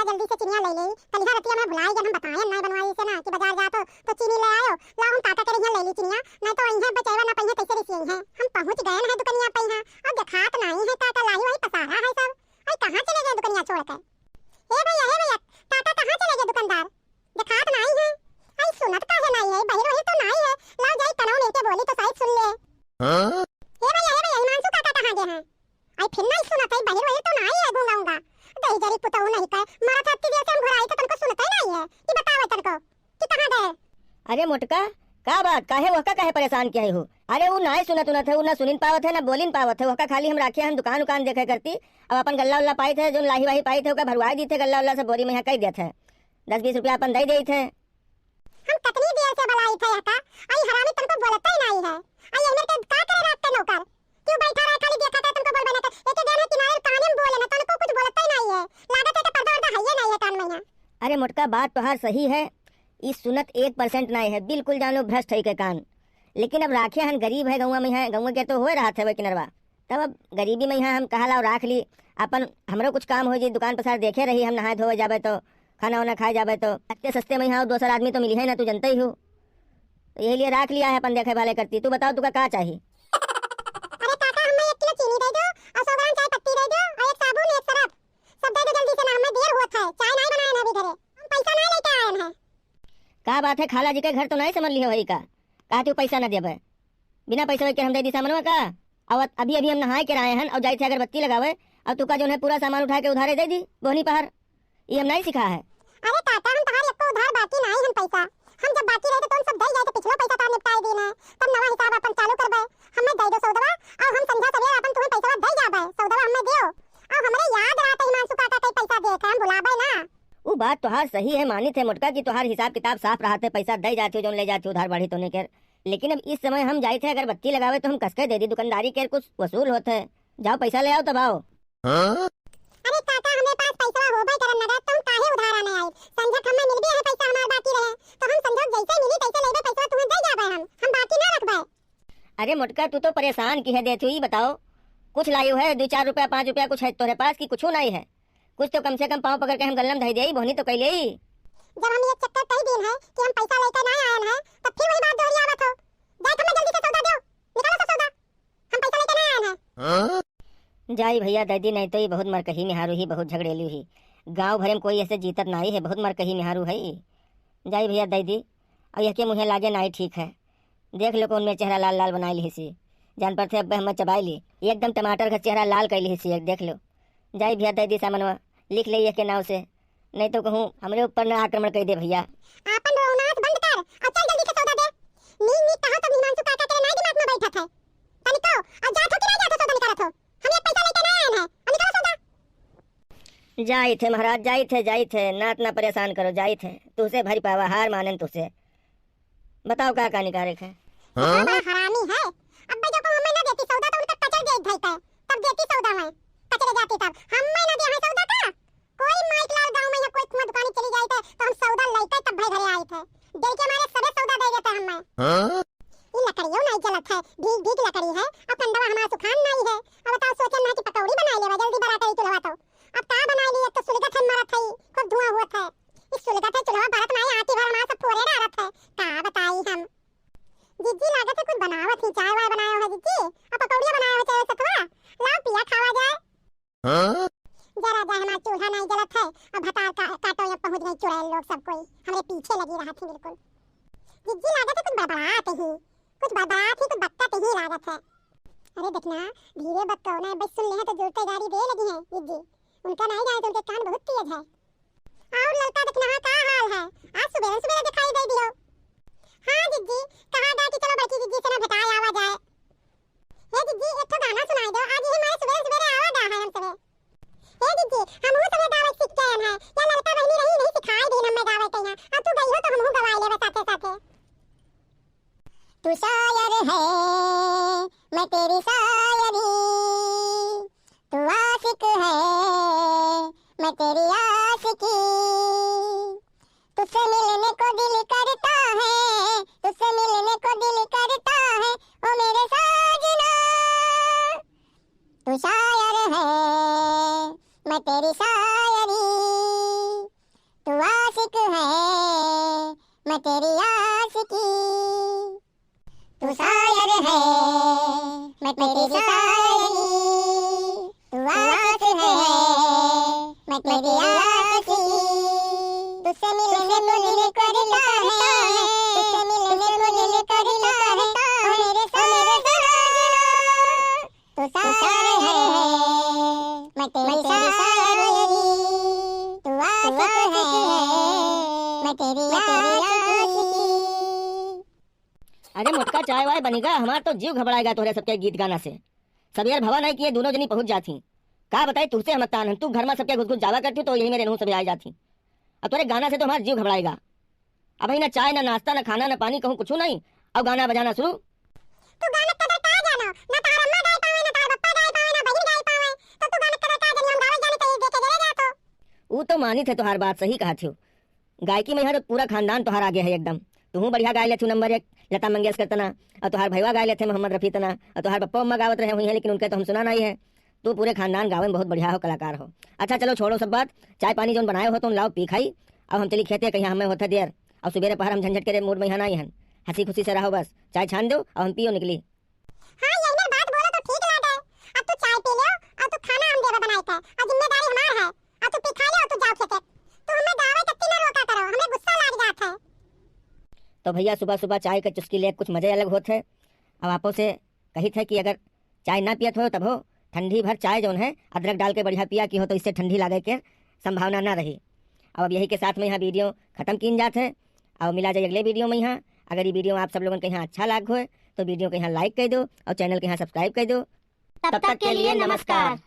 भैया जल्दी से चिनिया ले ले। कल ही रतिया मैं भुलाई जब हम बताए नहीं बनवाई से ना कि बाजार जा तो चीनी ले आयो। ला हम ताता करे यहाँ ले ली चिनिया, नहीं तो इन्हें बचावा ना पहिए कैसे रिसी हैं। हम पहुंच गए हैं दुकनिया पे यहाँ और दिखात नहीं है ताता लाही वही पसारा है सब। अरे कहां चले गए दुकनिया छोड़कर? हे भैया ताता कहां चले गए दुकानदार? दिखात नहीं है। आई सुनत काहे नहीं है? बहिरो ही तो नहीं है। लाओ जाई तनाव मिलके बोली तो शायद सुन ले। हां हे भैया हिमांशु ताता कहां गए हैं? आई फिर नहीं सुनत है, बहिरो ही तो नहीं है। गूंगा दही जरी पुताऊ नहीं कहे मारा था देर से हम घुराई तो तनको सुनता ही नहीं है कि बताओ तनको कि कहां गए। अरे मोटका का बात काहे वहका काहे परेशान किया हो? अरे वो ना सुनत है, वो ना सुनिन पावत है ना बोलिन पावत है। वहका खाली हम राखे हम दुकान देखे करती। अब अपन गल्ला उल्ला पाई थे जो लाही वाही पाई थे ओका भरवाई दी थे गल्ला उल्ला से बोरी में यहाँ कही देते है 10-20 रुपया अपन दे थे। हम कितनी देर से बुलाई थे हका आई हरामी तुमको बोलता ही नहीं है। आई इन्हें के का करे रात के नौकर क्यों बैठा रहा खाली देखा था तुमको बोल बना था एक देना किनारे कान में बोले ना तुमको कुछ बोलता ही नहीं है। लागत है कि पर्दा वर्दा है नहीं है कान में यहाँ। अरे मोटका बात तो हर सही है, इस सुनत 1% नहीं है, बिल्कुल जानो भ्रष्ट है के कान। लेकिन अब राखे हन गरीब है गौवा में है, गौवा के तो हो रहा था वही किनरवा। तब अब गरीबी में यहाँ हम कहा लाओ राख ली अपन हमरो कुछ काम हो जी दुकान पर सार देखे रही हम नहाए धोए जाबे तो खाना वाना खाए जाबे तो सस्ते सस्ते में यहाँ दूसरा आदमी तो मिली है ना, तू जनता ही हो। तो यही लिए राख लिया है अपन देखे वाले करती। तू बताओ तुका क्या चाहिए? अरे काका हमें 1 किलो चीनी दे दो और 100 ग्राम चाय पत्ती दे दो और एक साबुन एक सरफ सब दे दो जल्दी से ना, हमें देर होत है। चाय नहीं बनाए ना अभी घरे, हम पैसा नहीं लेके आए हैं। का बात है खाला जी के घर तो नहीं समझ लिया वही का कहा तू पैसा न देबे बिना पैसा के हम दे दी सामानवा का। और अभी हम नहाए के आए हैं और जाए थे अगरबत्ती लगावे और तुका जो है पूरा सामान उठा के उधारे दे दी बोहनी पहर। ये हम नहीं सिखा है। अरे ताता हम तुम्हारे एको उधार बाकी नहीं हम पैसा हम जब बाकी रहे तो तुम सब दे जाए तो पिछला पैसा तार निपटाई देना तब नवा हिसाब अपन चालू करबे। हमें दे दो सौदवा और हम समझा सवेरे अपन तुम्हें पैसा दे जाबे। सौदवा हमें दियो और हमरे याद रहत हिमांशु काका के पैसा दे के हम भुलाबे ना। वो बात तोहार सही है, मानी थे मोटका की तोहार हिसाब किताब साफ रहा थे, पैसा दे जाते हो जो ले जाते हो उधार बाढ़ी तो नहीं कर। लेकिन अब इस समय हम जाए थे अगरबत्ती लगावे तो हम कसके दे दी दुकानदारी के कुछ वसूल होते है। जाओ पैसा ले आओ तब आओ। अरे काका हमें पास पैसा होबे करन नगद तुम काहे उधार आने आई? संजक हमें मिल भी है पैसा हमार बाकी रहे तो हम संजोग जैसे मिली तैसे लेबे पैसा तुम्हें दे जाबे हम बाकी ना रखबे। अरे मोटका तू तो परेशान की है देती हुई बताओ कुछ लायू है 2-4 रुपया 5 रुपया कुछ है तोरे पास की कुछ नहीं है? कुछ तो कम से कम पाँव पकड़ के हम गल्लम धई दे बोहनी तो कैले ही। जब हम ये चक्कर कई दिन है कि हम पैसा लेकर ना आए हैं तब फिर वही बात दोहरी आवत हो। जाए हमें जल्दी से सौदा दो निकालो सब सौदा हम पैसा लेकर ना आए हैं। जाई भैया दीदी नहीं तो ये बहुत मरकही मिहारू ही बहुत झगड़ेलू ही गांव भरे में कोई ऐसे जीतत नहीं है, बहुत मरकही मिहारू है। जाई भैया दीदी और यह के मुँहे लागे नहीं ठीक है। देख लो कौन में चेहरा लाल लाल बनाई ली सी जान पर थे अब हमें चबाई ली एकदम टमाटर का चेहरा लाल कर ली सी देख लो। जाई भैया दीदी सामनवा लिख ले ये के नाव से नहीं तो कहूँ हमरे ऊपर न आक्रमण कर दे भैया। आपन रोनास बंद कर और चल जल्दी से सौदा दे। नी कहा तो हिमांशु काका के नहीं दिमाग में बैठा था तनिको और जात हो कि नहीं जात हो सौदा निकालत हो। हम ये पैसा लेके ना आए हैं और निकालो सौदा। जाई थे महाराज जाई थे ना इतना परेशान करो जाई थे तुझसे भरी पावा हार मानन तुझसे बताओ का निकाले है। हाँ? बड़ा हरामी है। अब जो को हमें ना देती सौदा तो उनका कचर दे भाई पे तब देती सौदा में कचरे जाती तब हमें ना दे है सौदा का। कोई माइक लाल गांव में या कोई कुआं दुकान चली जाई थे तो हम सौदा लेके तब भाई घरे आई थे देर के मारे सबे सौदा दे देते हमें। ये लकड़ियों नहीं जलत है भीग लकड़ी है और कंडवा हमारा सुखान नहीं है। अब बताओ सोचे ना कि पकौड़ी बना लेवा जल्दी बड़ा करी चुलवा तो अब का बना ली एक तो सुलगत है मारा थई खूब धुआं हुआ था इस सुलगत है चुलवा भारत में आती भर हमारा सब फोड़े डालत है का बताई हम। जिज्जी लागत है कुछ बनावत ही चाय वाय बनाया है जिज्जी और पकौड़ियां बनाया है चाय सतवा लाओ पिया खावा जाए। जरा जा हमारा चूल्हा नहीं जलत है और भतार का काटो या पहुंच गए चुड़ैल लोग सब कोई हमरे पीछे लगी रहा थी बिल्कुल। जिज्जी लागत है कुछ बड़बड़ात ही कुछ बकत ही लागत है। अरे देखना धीरे बक्का ना बस सुन ले है तो जुड़ते गाड़ी दे लगी है जिज्जी उनका नहीं जाए तो उनके कान बहुत तेज है। और लड़का देखना का हाल है आज सुबह दिखाई दे दियो। हाँ जिज्जी कहा था कि चलो बच्ची जिज्जी से ना भेटाई आवा जाए। हे जिज्जी एक तो गाना सुनाई दो आज ही हमारे सुबह आवा दा है हम सबे। हे जिज्जी हम वो सबे गावे सीख के आए हैं या लड़का बहनी रही नहीं सिखाई दी हमें गावे के यहाँ अब तू गई हो तो हम गवाई लेवे साथे साथे। तू शायर है मैं तेरी शायरी तू आशिक है मैं तेरी आशिकी तुझसे मिलने को दिल करता है तुझसे मिलने को दिल करता है ओ मेरे साजना। तू शायर है मैं तेरी शायरी मैं तेरी आशिकी, तू शायर है मैं तेरी शायरी, तू आशिक है मैं तेरी आशिकी, तुझसे मिलने को दिल करता है, तुझसे मिलने को दिल करता है, मेरे सारे तू शायर है मैं तेरी शायरी, तू आशिक है मैं तेरी आशिकी। अरे मोटका चाय वाय बनेगा, हमारा तो जीव घबराएगा तोरे सबके गीत गाना से। सबेर भवा नहीं किए दोनों जनी पहुंच जाती। का बताई तुझसे हम तान तू घर में सबके घुस घुस जावा करती तो यही मेरे नहू सब आ जाती। अब तोरे गाना से तो हमारा जीव घबराएगा। अब ना चाय ना नाश्ता ना खाना ना पानी कहूँ कुछ नहीं, अब गाना बजाना शुरू। तू गाना कदर का जानो ना तार अम्मा गाय पावे ना तार पप्पा गाय पावे ना बहिन गाय पावे, तो तू गाना कदर का जानी हम गावे जाने तो देखे जरेगा तो। वो तो मानी थे तोहार बात सही कहा थी। गायकी में तो पूरा खानदान तोहार आगे है एकदम। तू बढ़िया गाय लेथू नंबर 1 लता मंगेशकर तना, और तोहार भैया गाय लेते मोहम्मद रफी तना, और तोहार पप्पा अम्मा गावत रहे हुई है लेकिन उनके तो हम सुना नहीं है। तू पूरे खानदान गावे में बहुत बढ़िया हो, कलाकार हो। अच्छा चलो छोड़ो सब बात, चाय पानी जो बनाए हो तुम लाओ पी खाई। अब हम चली खेते कहीं हमें होता देर, और सुबह पहर हम झंझट के मूड में यहाँ नहीं है। हंसी खुशी से रहो बस, चाय छान दो और हम पियो निकली। हां ये ना बात बोलो तो ठीक लागे। अब तू चाय पी ले और तू खाना हम देबे बनाए के, और जिम्मेदारी हमार है। अब तू पी खा ले और तू जाओ खेते। तू हमें गावे तक ना रोका करो, हमें गुस्सा लग जाता है। तो भैया सुबह सुबह चाय का चुस्की ले कुछ मजे अलग होते हैं। अब आपो से कही थे कि अगर चाय ना पियत हो तब हो ठंडी भर चाय जो है अदरक डाल के बढ़िया पिया की हो तो इससे ठंडी लागे के संभावना ना रही। अब यही के साथ में यहाँ वीडियो खत्म की जाते है। और मिला जाए अगले वीडियो में। यहाँ अगर ये वीडियो आप सब लोगों के यहाँ अच्छा लाग हो तो वीडियो के यहाँ लाइक कर दो और चैनल के यहाँ सब्सक्राइब कर दो। तब तक के लिए नमस्कार।